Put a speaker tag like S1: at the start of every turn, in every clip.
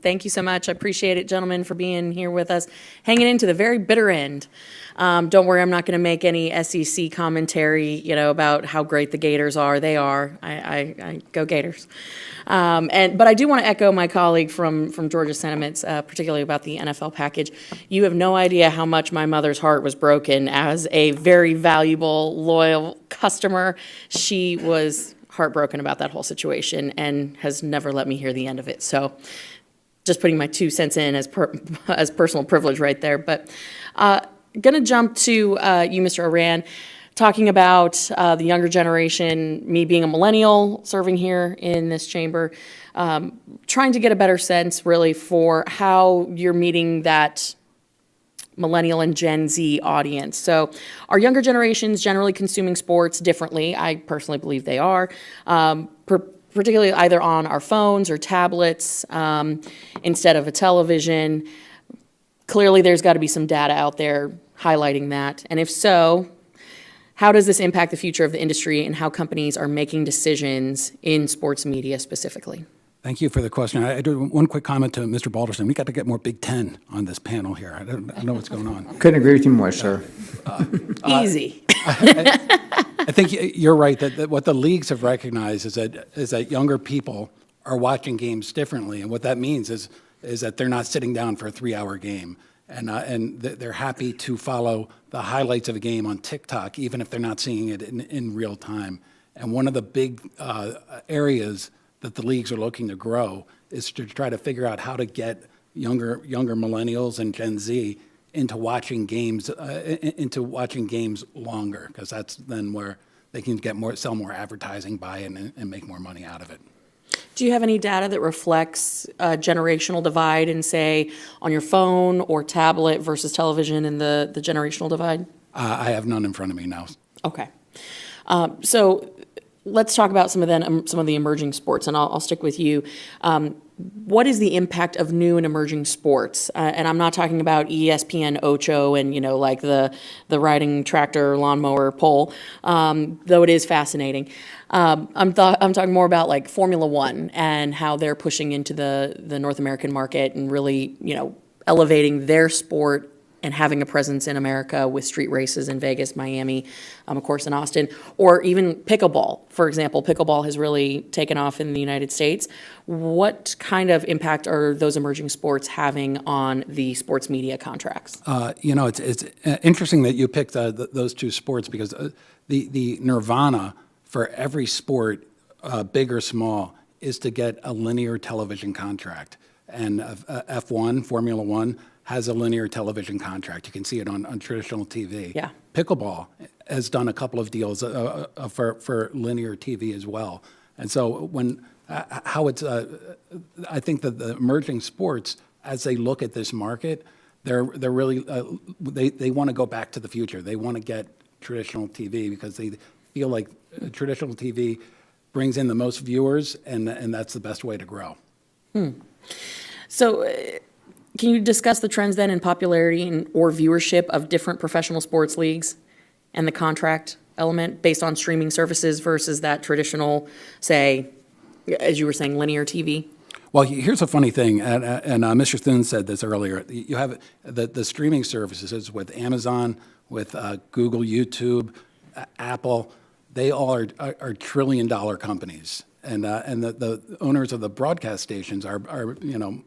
S1: Thank you so much. I appreciate it, gentlemen, for being here with us, hanging into the very bitter end. Don't worry, I'm not going to make any SEC commentary, about how great the Gators are. They are. I go Gators. But I do want to echo my colleague from Georgia's sentiments, particularly about the NFL package. You have no idea how much my mother's heart was broken as a very valuable, loyal customer. She was heartbroken about that whole situation and has never let me hear the end of it. So just putting my 2 cents in as personal privilege right there. But going to jump to you, Mr. Oran, talking about the younger generation, me being a millennial serving here in this chamber, trying to get a better sense really for how you're meeting that millennial and Gen Z audience. So are younger generations generally consuming sports differently? I personally believe they are. Particularly either on our phones or tablets instead of a television. Clearly, there's got to be some data out there highlighting that. And if so, how does this impact the future of the industry and how companies are making decisions in sports media specifically?
S2: Thank you for the question. I do one quick comment to Mr. Balderson. We got to get more Big Ten on this panel here. I don't know what's going on.
S3: Couldn't agree with you more, sir.
S1: Easy.
S2: I think you're right that what the leagues have recognized is that younger people are watching games differently, and what that means is that they're not sitting down for a 3-hour game, and they're happy to follow the highlights of a game on TikTok, even if they're not seeing it in real time. And one of the big areas that the leagues are looking to grow is to try to figure out how to get younger millennials and Gen Z into watching games longer, because that's then where they can sell more advertising, buy it, and make more money out of it.
S1: Do you have any data that reflects a generational divide in, say, on your phone or tablet versus television and the generational divide?
S2: I have none in front of me now.
S1: Okay. So let's talk about some of the emerging sports, and I'll stick with you. What is the impact of new and emerging sports? And I'm not talking about ESPN Ocho and, like the riding tractor lawnmower pole, though it is fascinating. I'm talking more about like Formula One and how they're pushing into the North American market and really, elevating their sport and having a presence in America with street races in Vegas, Miami, of course in Austin, or even pickleball. For example, pickleball has really taken off in the United States. What kind of impact are those emerging sports having on the sports media contracts?
S2: It's interesting that you picked those two sports, because the nirvana for every sport, big or small, is to get a linear television contract. And F1, Formula One, has a linear television contract. You can see it on traditional TV.
S1: Yeah.
S2: Pickleball has done a couple of deals for linear TV as well. And so I think that the emerging sports, as they look at this market, they're really they want to go back to the future. They want to get traditional TV because they feel like traditional TV brings in the most viewers, and that's the best way to grow.
S1: So can you discuss the trends then in popularity or viewership of different professional sports leagues and the contract element based on streaming services versus that traditional, say, as you were saying, linear TV?
S2: Well, here's a funny thing, and Mr. Thune said this earlier. You have the streaming services with Amazon, with Google, YouTube, Apple. They all are trillion-dollar companies. And the owners of the broadcast stations are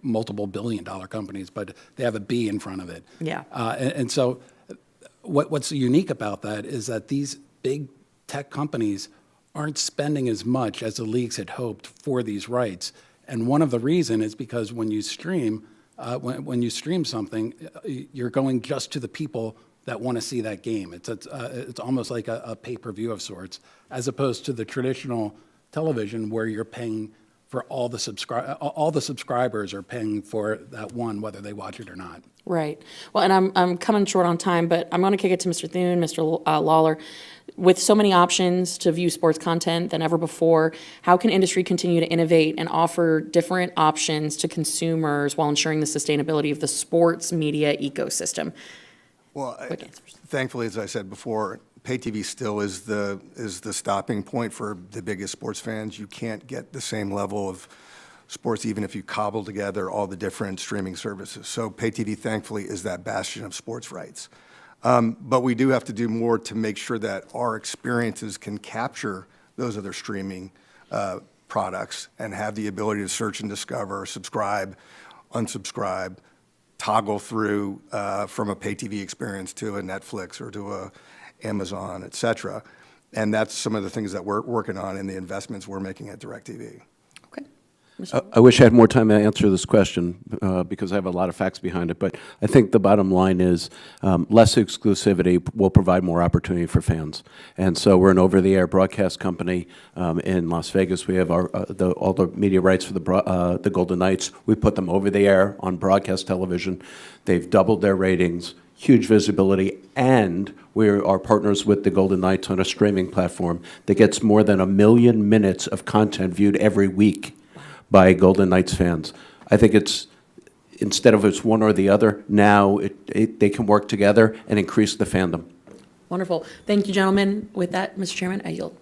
S2: multiple billion-dollar companies, but they have a B in front of it.
S1: Yeah.
S2: And so what's unique about that is that these big tech companies aren't spending as much as the leagues had hoped for these rights. And one of the reasons is because when you stream something, you're going just to the people that want to see that game. It's almost like a pay-per-view of sorts, as opposed to the traditional television where you're paying for all the subscribers are paying for that one, whether they watch it or not.
S1: Right. Well, and I'm coming short on time, but I'm going to kick it to Mr. Thune, Mr. Lawler. With so many options to view sports content than ever before, how can industry continue to innovate and offer different options to consumers while ensuring the sustainability of the sports media ecosystem?
S4: Well, thankfully, as I said before, pay TV still is the stopping point for the biggest sports fans. You can't get the same level of sports, even if you cobble together all the different streaming services. So pay TV, thankfully, is that bastion of sports rights. But we do have to do more to make sure that our experiences can capture those other streaming products and have the ability to search and discover, subscribe, unsubscribe, toggle through from a pay TV experience to a Netflix or to a Amazon, et cetera. And that's some of the things that we're working on in the investments we're making at DirecTV.
S1: Okay.
S3: I wish I had more time to answer this question because I have a lot of facts behind it, but I think the bottom line is less exclusivity will provide more opportunity for fans. And so we're an over-the-air broadcast company in Las Vegas. We have all the media rights for the Golden Knights. We put them over the air on broadcast television. They've doubled their ratings, huge visibility, and we are partners with the Golden Knights on a streaming platform that gets more than 1 million minutes of content viewed every week by Golden Knights fans. I think it's, instead of it's one or the other, now they can work together and increase the fandom.
S1: Wonderful. Thank you, gentlemen. With that, Mr. Chairman, I yield.